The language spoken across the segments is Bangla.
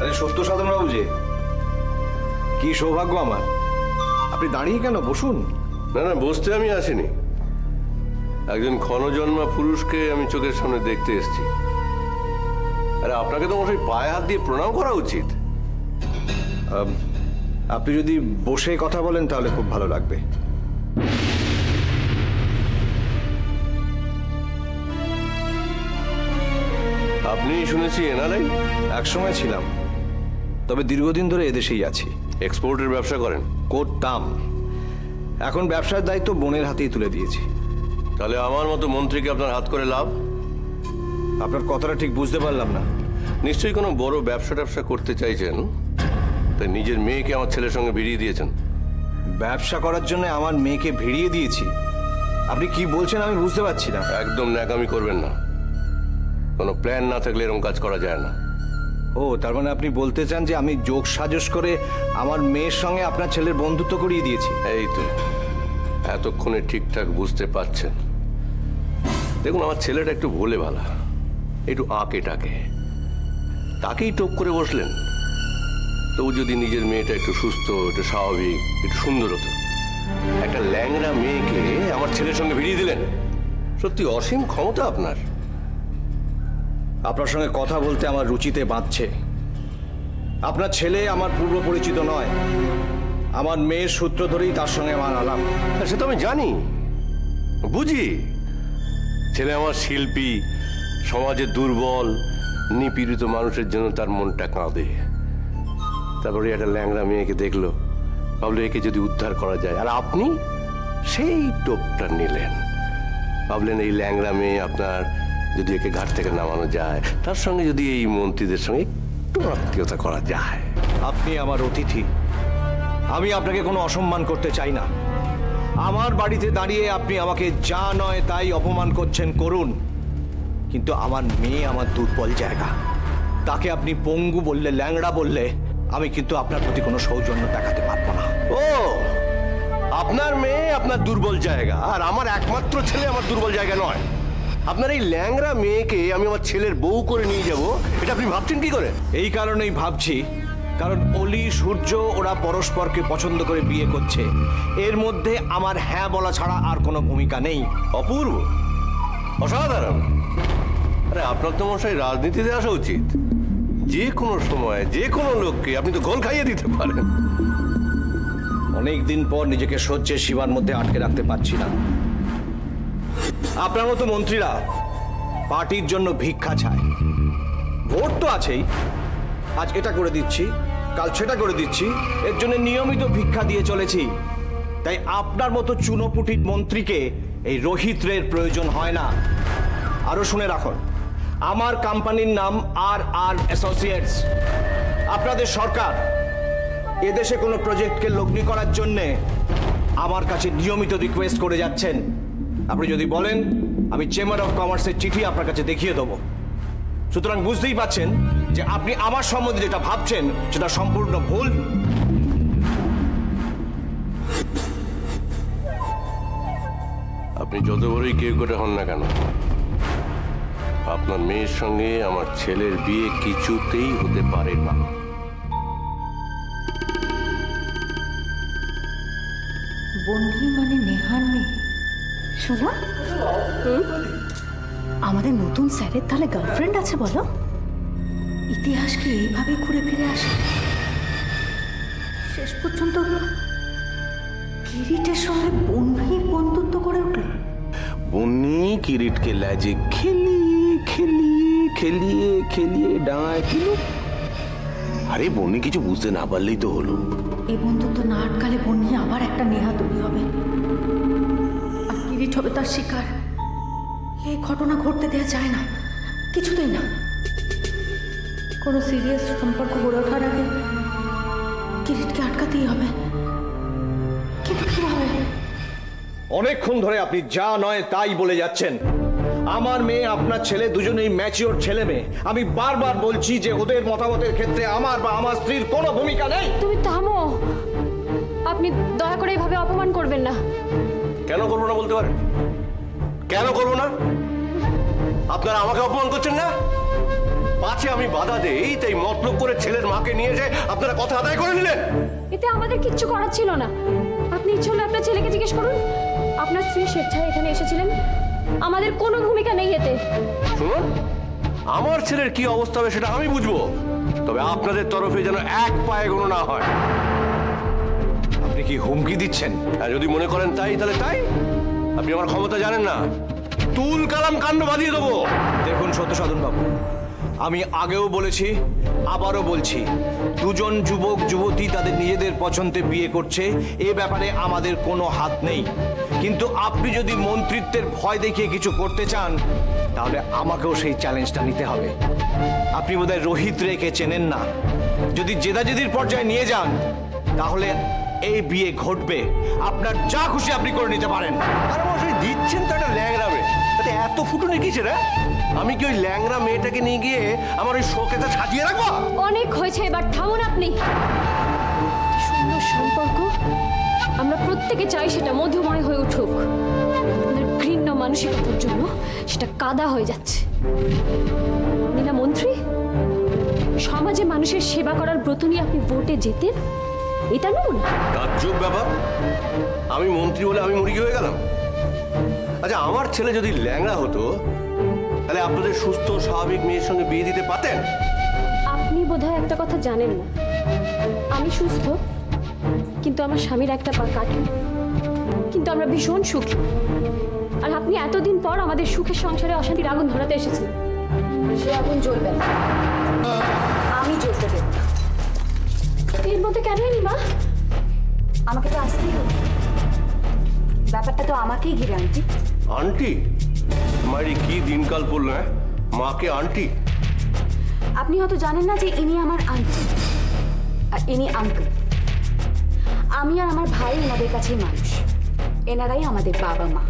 আরে সত্যসাধন বাবু যে, কি সৌভাগ্য আমার। আপনি দাঁড়িয়ে কেন, বসুন। না না, বসতে আমি আসিনি। একজন ক্ষণজন্মা পুরুষকে আমি চোখের সামনে দেখতে এসেছি। আরে আপনাকে তো মশাই পায়ে হাত দিয়ে প্রণাম করা উচিত। আপনি যদি বসে কথা বলেন তাহলে খুব ভালো লাগবে। আপনি শুনেছি এনআরআই? একসময় ছিলাম, তবে দীর্ঘদিন ধরে এদেশেই আছি। এক্সপোর্টের ব্যবসা করেন? করতাম, এখন ব্যবসার দায়িত্ব বোনের হাতেই তুলে দিয়েছি। তাহলে আমার মতো মন্ত্রীকে আপনার হাত করে লাভ? আপনার কথাটা ঠিক বুঝতে পারলাম না। নিশ্চয়ই কোনো বড় ব্যবসা করতে চাইছেন, তাই নিজের মেয়েকে আমার ছেলের সঙ্গে ভিড়িয়ে দিয়েছেন। ব্যবসা করার জন্য আমার মেয়েকে ভিড়িয়ে দিয়েছি? আপনি কি বলছেন আমি বুঝতে পারছি না। একদম ন্যাকামি করবেন না, কোনো প্ল্যান না থাকলে এরকম কাজ করা যায় না। ও, তার মানে আপনি বলতে চান যে আমি যোগ সাজস করে আমার মেয়ের সঙ্গে আপনার ছেলের বন্ধুত্ব করিয়ে দিয়েছি? এই তো এতক্ষণে ঠিকঠাক বুঝতে পারছেন। দেখুন, আমার ছেলেটা একটু ভোলে ভালা, একটু আঁকে টাকে, তাকেই টোপ করে বসলেন। তবু যদি নিজের মেয়েটা একটু সুস্থ, একটু স্বাভাবিক, একটু সুন্দর হতো, একটা ল্যাংড়া মেয়েকে আমার ছেলের সঙ্গে ভিড়িয়ে দিলেন। সত্যি অসীম ক্ষমতা আপনার। আপনার সঙ্গে কথা বলতে আমার রুচিতে বাঁধছে। আপনার ছেলে আমার পূর্ব পরিচিত নয়, আমার মেয়ের সূত্র ধরেই তার সঙ্গে আমার আলাপ। সে তো আমি জানি, বুঝি। ছেলে আমার শিল্পী, সমাজের দুর্বল নিপীড়িত মানুষের জন্য তার মনটা কাঁদে। তারপরে একটা ল্যাংড়া মেয়েকে দেখলো, ভাবলো একে যদি উদ্ধার করা যায়। আর আপনি সেই টোপটা নিলেন, ভাবলেন এই ল্যাংড়া মেয়ে আপনার, যদি একে ঘাট থেকে নামানো যায়, তার সঙ্গে যদি এই মন্ত্রীদের সঙ্গে একটু আত্মীয়তা করা যায়। আপনি আমার অতিথি, আমি আপনাকে কোনো অসম্মান করতে চাই না। আমার বাড়িতে দাঁড়িয়ে আপনি আমাকে যা নয় তাই অপমান করছেন, করুন, কিন্তু আমার মেয়ে আমার দুর্বল জায়গা। তাকে আপনি পঙ্গু বললে, ল্যাংড়া বললে, আমি কিন্তু আপনার প্রতি কোনো সৌজন্য দেখাতে পারবো না। ও, আপনার মেয়ে আপনার দুর্বল জায়গা, আর আমার একমাত্র ছেলে আমার দুর্বল জায়গা নয়। আপনার এই ল্যাংড়া মেয়েকে আমি আমার ছেলের বউ করে নিয়ে যাব, এটা আপনি ভাবছেন কি করে? এই কারণেই ভাবছি, কারণ অলি সূর্য ওরা পরস্পরকে পছন্দ করে বিয়ে করছে। এর মধ্যে আমার হ্যাঁ বলা ছাড়া আর কোনো ভূমিকা নেই। অপূর্ব, অসাধারণ। আরে আপনার তো মশাই রাজনীতিতে আসা উচিত। যে কোনো সময় যে কোনো লোককে আপনি তো গোল খাইয়ে দিতে পারেন। অনেক দিন পর নিজেকে সহ্যের সীমার মধ্যে আটকে রাখতে পারছি না। আপনার মতো মন্ত্রীরা পার্টির জন্য ভিক্ষা চায়। ভোট তো আছেই, আজ এটা করে দিচ্ছি, কাল সেটা করে দিচ্ছি, এর জন্য নিয়মিত ভিক্ষা দিয়ে চলেছি। তাই আপনার মতো চুনোপুটির মন্ত্রীকে এই রোহিত রের প্রয়োজন হয় না। আরো শুনে রাখুন, আমার কোম্পানির নাম আর অ্যাসোসিয়েটস। আপনাদের সরকার এদেশে কোনো প্রজেক্টকে লগ্নি করার জন্যে আমার কাছে নিয়মিত রিকোয়েস্ট করে যাচ্ছেন। আপনি যদি বলেন, আমি চেম্বার অফ কমার্সের চিঠি আপনার কাছে দেখিয়ে দেবো। সুতরাং বুঝতেই পাচ্ছেন যে আপনি আমার সম্বন্ধে যেটা ভাবছেন সেটা সম্পূর্ণ ভুল। আপনি যত বড়ই কেউ করে হন না কেন, আপনার মেয়ের সঙ্গে আমার ছেলের বিয়ে কিছুতেই হতে পারে না। বন্ধু মানে নেহার মেয়ে? শোনা, আমাদের নতুন স্যারের তাহলে গার্লফ্রেন্ড আছে বলো? ইতিহাস কি এইভাবে ঘুরে ফিরে আসে? শেষ পর্যন্ত কিরিটের সঙ্গে বন্ধুই বন্ধুত্ব করে উঠল। বন্যি কিরিটকে লাজে খেলিয়ে খেলিয়ে খেলিয়ে খেলিয়ে ডাঙায় দিল। আরে বন্যি কিছু বুঝতে না পারলেই তো হলো। এই বন্ধুত্ব না আটকালে বন্যি আবার একটা নেহা তৈরি হবে, আর কিরিট হবে তার শিকার। এই ঘটনা ঘটতে দেওয়া যায় না, কিছুতেই না। কোনো সিরিয়াস সম্পর্ক গড়ে ওঠার আগে কিরিটকে আটকাতেই হবে, কিন্তু কিভাবে? অনেকক্ষণ ধরে আপনি যা নয় তাই বলে যাচ্ছেন। আমার মেয়ে আপনার ছেলে দুজনেই ম্যাচিওর ছেলে মেয়ে। আমি বারবার বলছি যে ওদের মতামতের ক্ষেত্রে আমার বা আমার স্ত্রীর কোনো ভূমিকা নেই। তুমি থামো, আপনি দয়া করে এইভাবে অপমান করবেন না। কেন করবো না বলতে পারেন? কেন করবো না? আপনারা আমাকে অপমান করছেন না? পাছে আমি বাধা দেই তাই মতলব করে ছেলের মাকে নিয়ে এসে আপনারা কথা আদায় করে নিলেন। এতে আমাদের কিচ্ছু করার ছিল না। আপনি ইচ্ছে হলে আপনার ছেলেকে জিজ্ঞেস করুন। আপনার স্ত্রী স্বেচ্ছায় এখানে এসেছিলেন, আমাদের কোনো ভূমিকা নেই এতে। শুনুন, আমার ছেলের কি অবস্থা হবে সেটা আমি বুঝবো, তবে আপনাদের তরফে যেন এক পায়ে কোনো না হয়। আপনি কি হুমকি দিচ্ছেন? আর যদি মনে করেন তাই তাহলে তাই। আপনি আমার ক্ষমতা জানেন না, তুল কালাম কাণ্ড বাঁধিয়ে দেবো। দেখুন সত্যসাধন বাবু, আমি আগেও বলেছি, আবারও বলছি, দুজন যুবক যুবতী তাদের নিজেদের পছন্দে বিয়ে করছে, এ ব্যাপারে আমাদের কোনো হাত নেই। কিন্তু আপনি যদি মন্ত্রিত্বের ভয় দেখিয়ে কিছু করতে চান, তাহলে আমাকেও সেই চ্যালেঞ্জটা নিতে হবে। আপনি বোধহয় রোহিত রেকে চেনেন না। যদি জেদাজেদির পর্যায়ে নিয়ে যান, তাহলে এই বিয়ে ঘটবে। আপনার যা খুশি আপনি করে নিতে পারেন। আর মশাই দিচ্ছেন তো একটা ল্যাংড়া মেয়ে, তাতে এত ফুটুনি কিসের? আমি কি ওই ল্যাংড়া মেয়েটাকে নিয়ে গিয়ে আমার ওই শোকেতে সাজিয়ে রাখবো? অনেক হয়েছে, এবার থামুন আপনি। কি সুন্দর সম্পর্ক, আমরা প্রত্যেকে চাই সেটা মধুময় হয়ে উঠুক। আপনার ঘৃণ্য মানসিকতার জন্য সেটা কাদা হয়ে যাচ্ছে। নীলা মন্ত্রী, সমাজে মানুষের সেবা করার ব্রত নিয়ে আপনি ভোটে যেতেন, এটা নুন তাজ্জব ব্যাপার। আমি মন্ত্রী বলে আমি মুরগি হয়ে গেলাম? আচ্ছা, আমার ছেলে যদি ল্যাংড়া হতো তাহলে আপনাদের সুস্থ স্বাভাবিক মেয়ের সঙ্গে বিয়ে দিতে পারতেন? আপনি বোধহয় একটা কথা জানেন না, আমি সুস্থ, কিন্তু আমার স্বামীর একটা পা কাটে, কিন্তু আমরা ভীষণ সুখী। আর আপনি এতদিন পর আমাদের সুখের সংসারে অশান্তির আগুন ধরাতে এসেছেন। সে আগুন জ্বলবে না, আমি জ্বলতে দেব না। এর মধ্যে কেন নি মা? আমাকে তো আসতেই হবে, ব্যাপারটা তো আমাকেই ঘিরে। Aunty, aunty? মারি কি দিনকাল পড়লো, হ্যাঁ? মাকে আন্টি? আপনি হয়তো জানেন না যে ইনি আমার আন্টি আর ইনি আঙ্কেল। আমি আর আমার ভাই এনাদের কাছেই মানুষ, এনারাই আমাদের বাবা মা।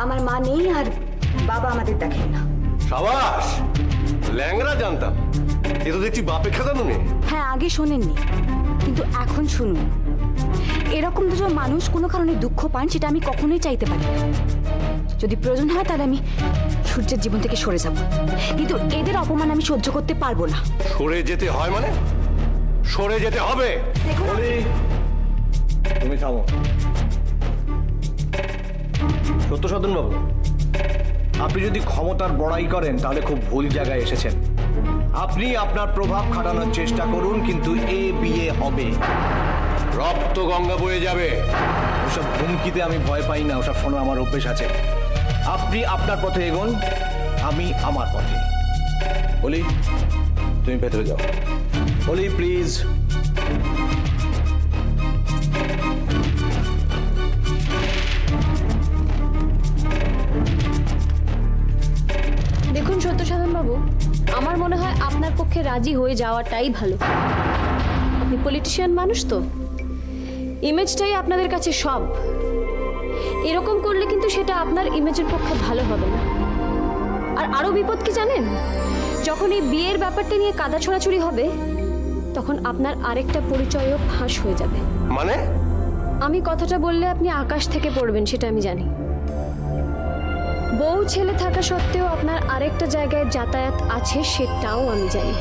আমার মা নেই আর বাবা আমাদের দেখেন না। সাবাস, ল্যাংড়া জানতাম, এ তো দেখছি বাপে খেদানো নেই। হ্যাঁ, আগে শোনেননি, কিন্তু এখন শুনুন। এরকম দুজন মানুষ কোনো কারণে দুঃখ পান, সেটা আমি কখনোই চাইতে পারি না। যদি প্রয়োজন হয় তাহলে আমি সূর্যের জীবন থেকে সরে যাব, কিন্তু এদের অপমান আমি সহ্য করতে পারবো না। সরে যেতে হয় মানে? সরে যেতে হবে। দেখুন, তুমি থামো। সত্যসাধন বাবু, আপনি যদি ক্ষমতার বড়াই করেন তাহলে খুব ভুল জায়গায় এসেছেন। আপনি আপনার প্রভাব খাটানোর চেষ্টা করুন, কিন্তু এ বিয়ে হবে। রক্ত গঙ্গা বয়ে যাবে। ওসব হুমকিতে আমি ভয় পাই না, ওসব শোনো আমার অভ্যেস আছে। আপনি আপনার পথে এগোন, আমি আমার পথে। বলি, তুমি ভেতরে যাও। বলি প্লিজ। দেখুন সত্যসাধন বাবু, আমার মনে হয় আপনার পক্ষে রাজি হয়ে যাওয়াটাই ভালো। আপনি পলিটিশিয়ান মানুষ তো, ইমেজটাই আপনাদের কাছে সব। এরকম করলে কিন্তু সেটা আপনার ইমেজের পক্ষে ভালো হবে না। আর আরো বিপদ কি জানেন? যখন এই বিয়ের ব্যাপারটা নিয়ে কাদা ছোড়াছুড়ি হবে, তখন আপনার আরেকটা পরিচয়ও ফাঁস হয়ে যাবে। মানে? আমি কথাটা বললে আপনি আকাশ থেকে পড়বেন সেটা আমি জানি। বউ ছেলে থাকা সত্ত্বেও আপনার আরেকটা জায়গায় যাতায়াত আছে সেটাও আমি জানি।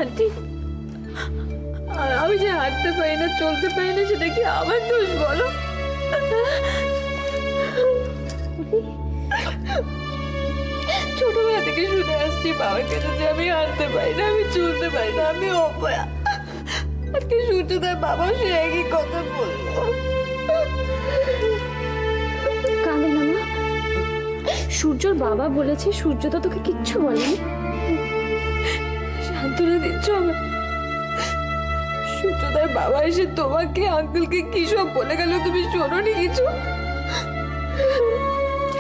আন্টি, আমি যে হাঁটতে পারি না, চলতে পারি না, সেটা কি আমার দোষ বলো? ছোটবেলা থেকে শুনে আসছি বাবার কাছে যে আমি হাঁটতে পারি না, আমি চলতে পারি না, আমি অপয়া। আজকে সূর্যদার বাবা সে একই কথা বললো। কাঁদে না মা, সূর্যর বাবা বলেছে সূর্য তো তোকে কিচ্ছু বলেনি। সান্ত্বনা দিচ্ছ আমার? সূর্যদার বাবা এসে তোমাকে আঙ্কেলকে কি সব বলে গেল, তুমি শোনোনি কিছু?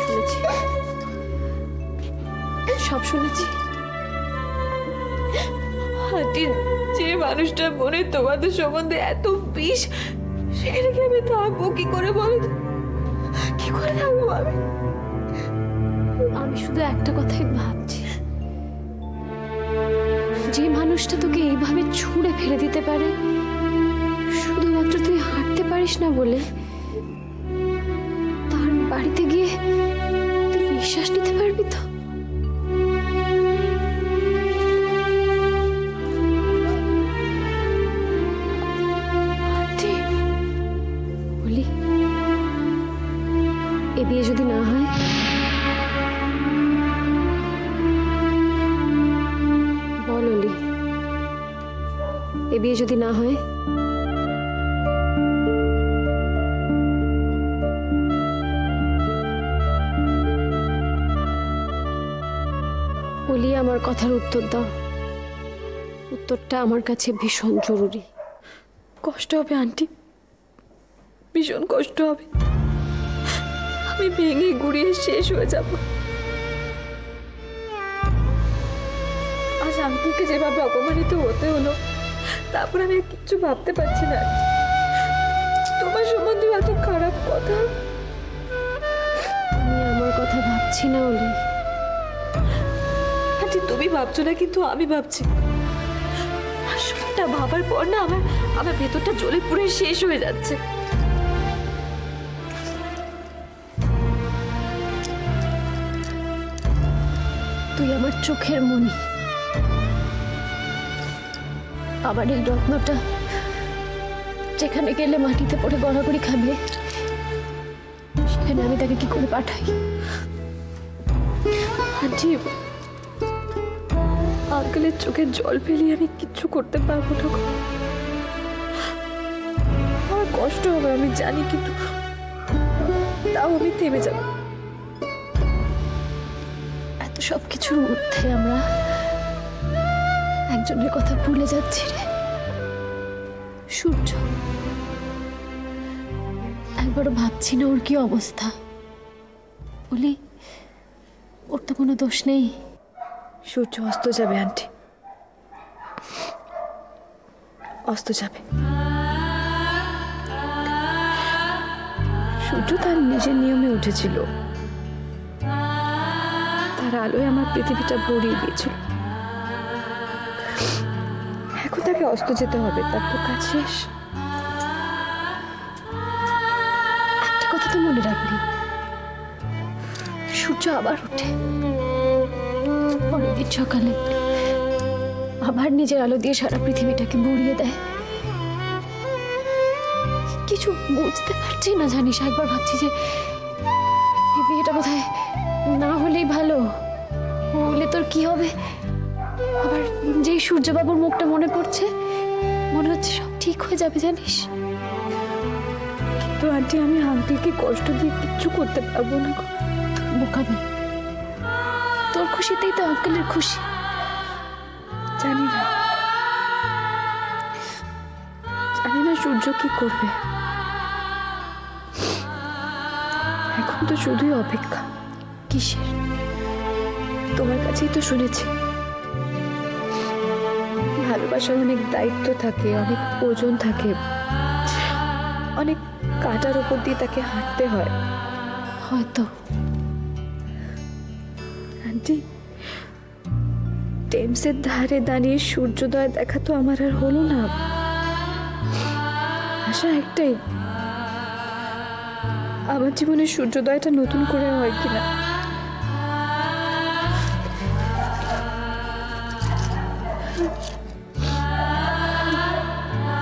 শুনেছি, সব শুনেছি। আন্টি, যে মানুষটা মনে তোমাদের সম্বন্ধে এত বিষ, সেখানে কি আমি থাকবো? কি করে বলো তো? কি করে থাকবো আমি? আমি শুধু একটা কথাই ভাবছি, যে মানুষটা তোকে এইভাবে ছুঁড়ে ফেলে দিতে পারে শুধুমাত্র তুই হাঁটতে পারিস না বলে, তার বাড়িতে গিয়ে তুই নিঃশ্বাস নিতে পারবি তো? আন্টি, বলি, এ বিয়ে যদি না হয়, বল অলি, এ বিয়ে যদি না হয়, বলি আমার কথার উত্তর দাও। উত্তরটা আমার কাছে ভীষণ জরুরি। কষ্ট হবে আন্টি, ভীষণ কষ্ট হবে। আমি ভেঙে গুড়িয়ে শেষ হয়ে যাব। আজ আঙ্কেলকে যেভাবে অপমানিত হতে হলো, তারপর আমি আর কিচ্ছু ভাবতে পারছি না। তোমার সম্বন্ধে এত খারাপ কথা। আমি আমার কথা ভাবছি না অলি। আন্টি, তুমি ভাবছো না, কিন্তু আমি ভাবছি। আর সবটা ভাবার পর না আমার ভেতরটা জ্বলে পুড়ে শেষ হয়ে যাচ্ছে। তুই আমার চোখের মণি, আবার এই রত্নটা যেখানে গেলে মাটিতে পড়ে গড়াগড়ি খাবে, সেখানে আমি তাকে কি করে পাঠাই? আন্টি, আঙ্কেলের চোখে জল ফেলিয়ে আমি কিচ্ছু করতে পারবো না। আমার কষ্ট হবে আমি জানি, কিন্তু তাও আমি থেমে যাব। এত সব কিছুর মধ্যে আমরা একজনের কথা ভুলে যাচ্ছি রে, সূর্য। একবারও ভাবছি না ওর কি অবস্থা। বলি, ওর তো কোনো দোষ নেই। সূর্য অস্ত যাবে আন্টি, অস্ত যাবে। সূর্য তার নিজের নিয়মে উঠেছিল, তার আলোয় আমার পৃথিবীটা ভরিয়ে দিয়েছিল। এখন তাকে অস্ত যেতে হবে, তার তো কাজ শেষ। একটা কথা তো মনে রাখবি, সূর্য আবার ওঠে, পরের দিন সকালে আবার নিজের আলো দিয়ে সারা পৃথিবীটাকে ভরিয়ে দেয়। কিছু বুঝতে পারছি না জানিস, একবার ভাবছি যে এই বিয়েটা বোধহয় না হলেই ভালো, হলে তোর কি হবে। আবার যেই সূর্যবাবুর মুখটা মনে পড়ছে, মনে হচ্ছে সব ঠিক হয়ে যাবে জানিস। কিন্তু আন্টি, আমি আঙ্কেলকে কষ্ট দিয়ে কিচ্ছু করতে পারবো না। তোর বোকামি, তোর খুশিতেই তো আঙ্কেলের খুশি। জানি না, জানি না সূর্য কি করবে। এখন তো শুধুই অপেক্ষা। কিসের? তোমার কাছেই তো শুনেছি ভালোবাসার অনেক দায়িত্ব থাকে, অনেক ওজন থাকে, অনেক কাঁটার উপর দিয়ে তাকে হাঁটতে হয়। হয়তো। আন্টি, টেমসের ধারে দাঁড়িয়ে সূর্যোদয় দেখা তো আমার আর হলো না। আশা একটাই, আমার জীবনে সূর্যোদয়টা নতুন করে হয় কিনা।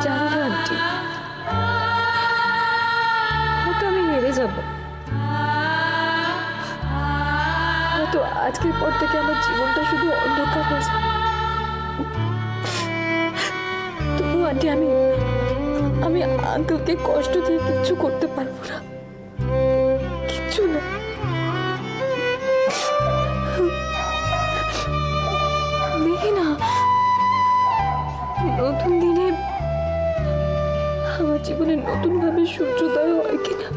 জানি না আন্টি, হয়তো আমি হেরে যাব। হয়তো আজকের পর থেকে আমার জীবনটা শুধু অন্ধকার হয়ে যাবে। তবু আন্টি আমি আঙ্কেলকে কষ্ট দিয়ে কিচ্ছু করতে পারবো না, কিচ্ছু না। দেখি না নতুন দিনে আমার জীবনে নতুন ভাবে সূর্যোদয় হয় কিনা।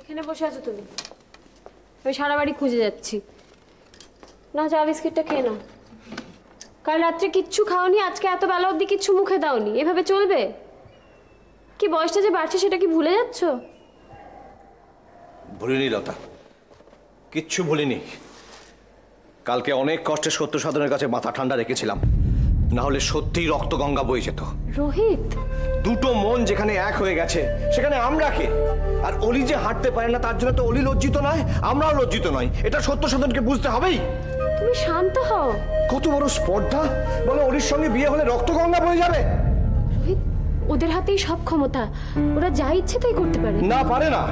এখানে বসে আছো তুমি? আমি সারা বাড়ি খুঁজে যাচ্ছি। না, চা বিস্কিটটা খেয়ে নাও। কাল রাত্রে কিচ্ছু খাওনি, আজকে এত বেলা অবধি কিচ্ছু মুখে দাওনি, এভাবে চলবে? কি বয়সটা যে বাড়ছে সেটা কি ভুলে যাচ্ছ? ভুলিনি লতা, কিচ্ছু ভুলিনি। কালকে অনেক কষ্টে সত্য সাধনের কাছে মাথা ঠান্ডা রেখেছিলাম, না হলে সত্যিই রক্ত গঙ্গা বয়ে যেত। রোহিত, দুটো মন যেখানে এক হয়ে গেছে সেখানে আমরা কে? আর অলি যে হাঁটতে পারে না তার জন্য তো অলি লজ্জিত নয়, আমরাও লজ্জিত নয়। এটা সত্য সাধনকে বুঝতে হবেই। তুমি শান্ত হও। কত বড় স্পর্ধা বলে, অলির সঙ্গে বিয়ে হলে রক্ত গঙ্গা বয়ে যাবে। রোহিত, ওদের হাতেই সব ক্ষমতা, ওরা যা ইচ্ছে তাই করতে পারে। না, পারে না।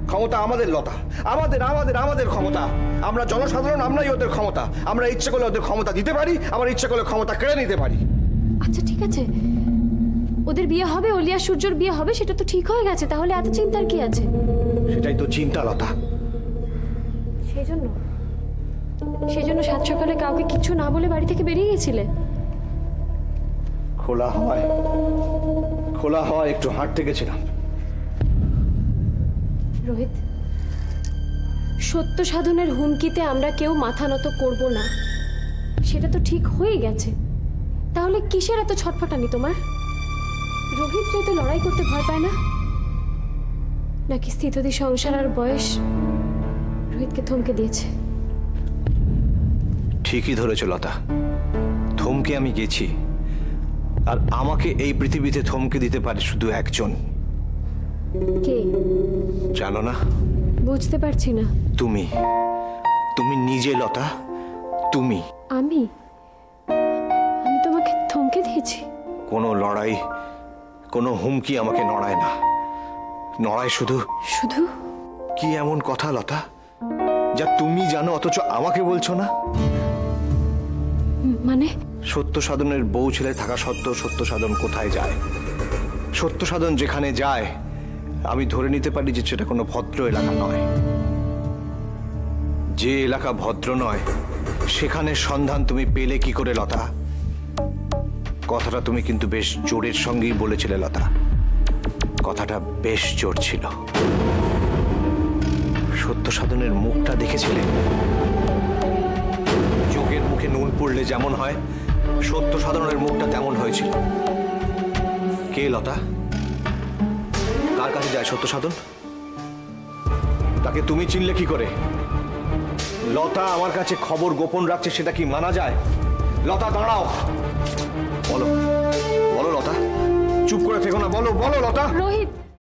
ক্ষমতা আমাদের লতা, আমাদের আমাদের আমাদের ক্ষমতা। আমরা জনসাধারণ, আমরাই ওদের ক্ষমতা। আমরা ইচ্ছে করলে ওদের ক্ষমতা দিতে পারি, আবার ইচ্ছে করলে ক্ষমতা কেড়ে নিতে পারি। আচ্ছা ঠিক আছে, ওদের বিয়ে হবে, অলিয়া সূর্যর বিয়ে হবে, সেটা তো ঠিক হয়ে গেছে, তাহলে এত চিন্তার কি আছে? সেটাই তো চিন্তা লতা। সেজন্য সাত সকালে কাউকে কিছু না বলে বাড়ি থেকে বেরিয়ে গেছিলে? খোলা হয় একটু হাঁটতে গেছিলাম। রোহিত, সত্য সাধনের হুমকিতে আমরা কেউ মাথা নত করব না, সেটা তো ঠিক হয়ে গেছে। তাহলে কিসের এত ছটফটানি তোমার? রোহিত রে তো লড়াই করতে ভয় পায় না? নাকি স্থিতধী সংসার আর বয়স রোহিতকে থমকে দিয়েছে? ঠিকই ধরেছ লতা, থমকে আমি গেছি। আর আমাকে এই পৃথিবীতে থমকে দিতে পারে শুধু একজন। কে জানো না? বুঝতে পারছি না। তুমি নিজে লতা, তুমি। আমি তোমাকে থমকে দিয়েছি? কোনো লড়াই, কোনো হুমকি আমাকে নড়ায় না। নড়ায় শুধু কি এমন কথা লতা যা তুমি জানো অথচ আমাকে বলছো না? মানে? সত্য সাধনের বউ ছেলে থাকা সত্ত্বেও সত্য সাধন কোথায় যায়? সত্য সাধন যেখানে যায় আমি ধরে নিতে পারি যে সেটা কোনো ভদ্র এলাকা নয়। যে এলাকা ভদ্র নয় সেখানে সন্ধান তুমি পেলে কি করে লতা? কথাটা তুমি কিন্তু বেশ জোরের সঙ্গেই বলেছিলে লতা, কথাটা বেশ জোর ছিল। সত্য সাধনের মুখটা দেখেছিলে? যোগের মুখে নুন পড়লে যেমন হয়, সত্য সাধনের মুখটা তেমন হয়েছিল। কে লতা? কার কাছে যায় সত্য সাধন? তাকে তুমি চিনলে কি করে? লতা আমার কাছে খবর গোপন রাখছে, সেটা কি মানা যায়? লতা দাঁড়াও, বলো লতা, চুপ করে থেকো না, বলো লতা। রোহিত,